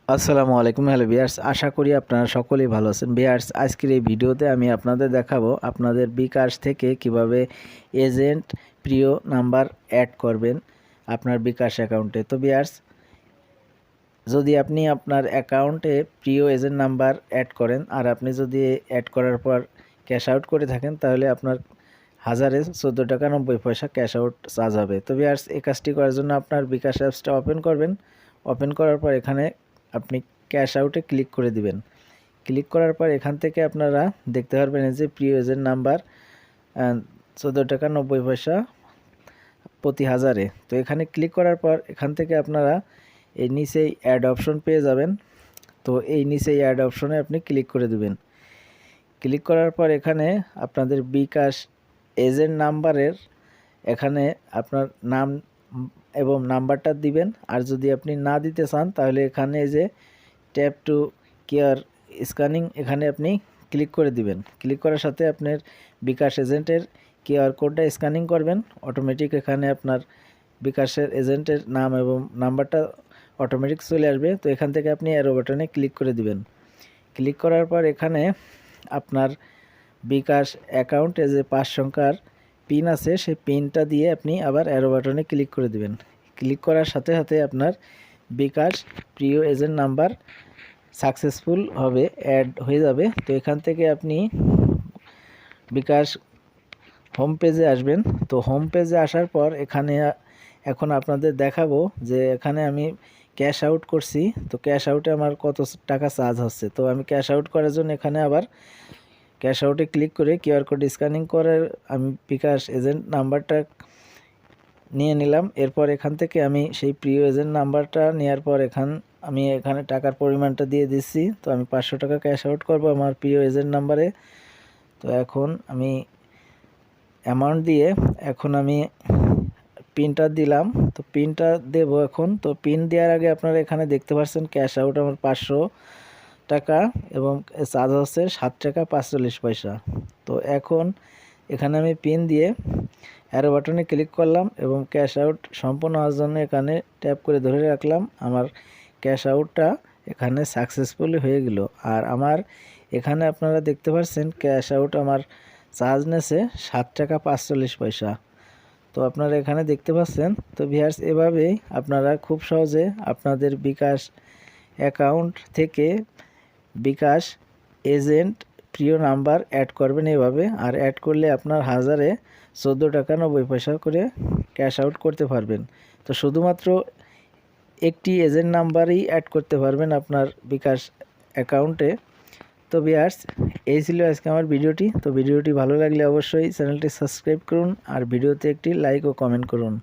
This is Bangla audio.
আসসালামু আলাইকুম। হ্যালো ভিউয়ার্স, আশা করি আপনারা সকলেই ভালো আছেন। ভিউয়ার্স, আজকের এই ভিডিওতে আমি আপনাদের দেখাবো আপনাদের বিকাশ থেকে কিভাবে এজেন্ট প্রিয় নাম্বার অ্যাড করবেন আপনার বিকাশ অ্যাকাউন্টে। তো ভিউয়ার্স, যদি আপনি আপনার অ্যাকাউন্টে প্রিয় এজেন্ট নাম্বার অ্যাড করেন আর আপনি যদি অ্যাড করার পর ক্যাশ আউট করে থাকেন, তাহলে আপনার 1414 টাকা 90 পয়সা ক্যাশ আউট চার্জ হবে। তো ভিউয়ার্স, এই কাজটি করার জন্য আপনার বিকাশ অ্যাপসটা ওপেন করবেন। ওপেন করার পর এখানে আপনি ক্যাশ আউটে ক্লিক করে দিবেন। ক্লিক করার পর এখান থেকে আপনারা দেখতে পারবেন যে প্রিয় এজেন্ট নাম্বার 14 টাকা 90 পয়সা প্রতি হাজারে। তো এখানে ক্লিক করার পর এখান থেকে আপনারা এই নিচেই অ্যাড অপশন পেয়ে যাবেন। তো এই নিচেই অ্যাড অপশনে আপনি ক্লিক করে দিবেন। ক্লিক করার পর এখানে আপনাদের বিকাশ এজেন্ট নাম্বারের এখানে আপনার নাম এবং নাম্বারটা দিবেন। আর যদি আপনি না দিতে চান তাহলে এখানে যে ট্যাপ টু কেয়ার স্ক্যানিং এখানে আপনি ক্লিক করে দিবেন। ক্লিক করার সাথে আপনার বিকাশ এজেন্টের কিউআর কোডটা স্ক্যানিং করবেন। অটোমেটিক এখানে আপনার বিকাশের এজেন্টের নাম এবং নাম্বারটা অটোমেটিক চলে আসবে। তো এখান থেকে আপনি অ্যারো বাটনে ক্লিক করে দিবেন। ক্লিক করার পর এখানে আপনার বিকাশ অ্যাকাউন্টে যে 5 সংখ্যার পিন আছে সেই পিনটা দিয়ে আপনি আবার অ্যারো বাটনে ক্লিক করে দিবেন। ক্লিক করার সাথে সাথে আপনার বিকাশ প্রিয় এজেন্ট নাম্বার সাকসেসফুল হবে, অ্যাড হয়ে যাবে। তো এখান থেকে আপনি বিকাশ হোম পেজে আসবেন। তো হোম পেজে আসার পর এখানে এখন আপনাদের দেখাবো যে এখানে আমি ক্যাশ আউট করছি। তো ক্যাশ আউটে আমার কত টাকা চার্জ হচ্ছে। তো আমি ক্যাশ আউট করার জন্য এখানে আবার ক্যাশ আউটে ক্লিক করে কিউআর কোড স্ক্যানিং করে আমি বিকাশ এজেন্ট নাম্বারটা নিয়ে নিলাম। এরপর এখান থেকে আমি সেই প্রিয় এজেন্ট নাম্বারটা নেওয়ার পর আমি এখানে টাকার পরিমাণটা দিয়ে দিচ্ছি। তো আমি 500 টাকা ক্যাশ আউট করব আমার প্রিয় এজেন্ট নাম্বারে। তো এখন আমি অ্যামাউন্ট দিয়ে এখন আমি পিনটা দিলাম। তো পিনটা দেব এখন। তো পিন দেওয়ার আগে আপনারা এখানে দেখতে পাচ্ছেন ক্যাশ আউট আমার 500 টাকা এবং চার্জ হচ্ছে 7 টাকা 45 পয়সা। তো এখন এখানে আমি পিন দিয়ে অ্যারো বাটনে ক্লিক করলাম এবং ক্যাশ আউট সম্পূর্ণ হওয়ার জন্য এখানে ট্যাপ করে ধরে রাখলাম। আমার ক্যাশ আউটটা এখানে সাকসেসফুলি হয়ে গেল। আর আমার এখানে আপনারা দেখতে পাচ্ছেন ক্যাশ আউট আমার চার্জ নেছে 7 টাকা 45 পয়সা। তো আপনারা এখানে দেখতে পাচ্ছেন। তো ভিউয়ার্স, এভাবেই আপনারা খুব সহজে আপনাদের বিকাশ অ্যাকাউন্ট থেকে বিকাশ এজেন্ট প্রিয় নাম্বার অ্যাড করবেন এভাবে। আর অ্যাড করলে আপনার 14 টাকা 90 পয়সা করে ক্যাশ আউট করতে পারবেন। তো শুধুমাত্র একটি এজেন্ট নাম্বারই অ্যাড করতে পারবেন আপনার বিকাশ অ্যাকাউন্টে। তো ভিউয়ার্স, এই ছিল আজকে আমার ভিডিওটি। তো ভিডিওটি ভালো লাগলে অবশ্যই চ্যানেলটি সাবস্ক্রাইব করুন আর ভিডিওতে একটি লাইক ও কমেন্ট করুন।